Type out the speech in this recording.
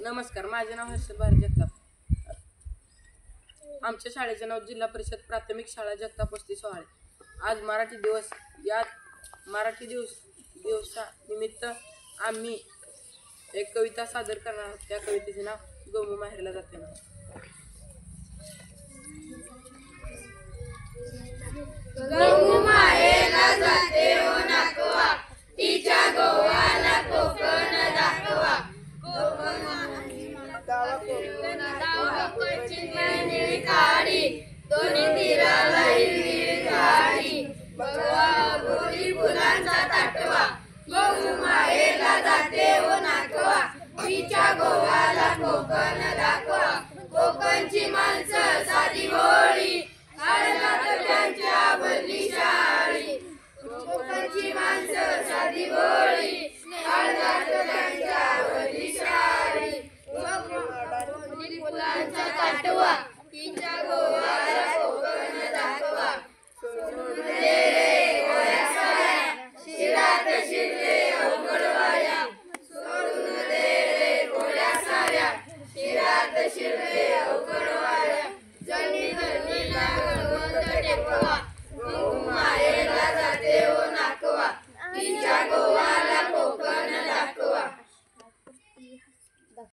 नमस्कार, माझे नाव हर्षल भारी जगताप. आमच्या शाळेचे नाव जिल्हा परिषद प्राथमिक शाळा जगताप वस्ती सोहाळे. आज मराठी दिवस. या मराठी दिवसानिमित्त आम्ही एक कविता सादर करणार आहोत. त्या कवितेचे नाव गोमू माहेरला जाते ना. गोमू माहेरला जाते हो नाकवा, तिच्या गोवाला कोकण दाखवा. कोकणची निळी काळी, दोन्ही तीराला हिरवी झाडी. बघवा बोली फुलांचा ताटवा, गोमू माहेरला जाते हो नाकवा, तिच्या गोवाला कोकण दाखवा. कोकणची माणसं साधी भोळी, हळदात त्यांच्या भरली शाळी. कोकणची माणसं साधी भोळी, हळदात त्यांच्या भरली शाळी. फुलांचा ताटवा, तिच्या गोवाला कोकण दाखवा. सोडून दे रे गोळ्या साऱ्या, शिरात शिरले अवघड वाऱ्या. सोडून दे रे गोळ्या साऱ्या, शिरात शिरले अवघड वाऱ्या. जणी धरणीला गळवत टेकवा,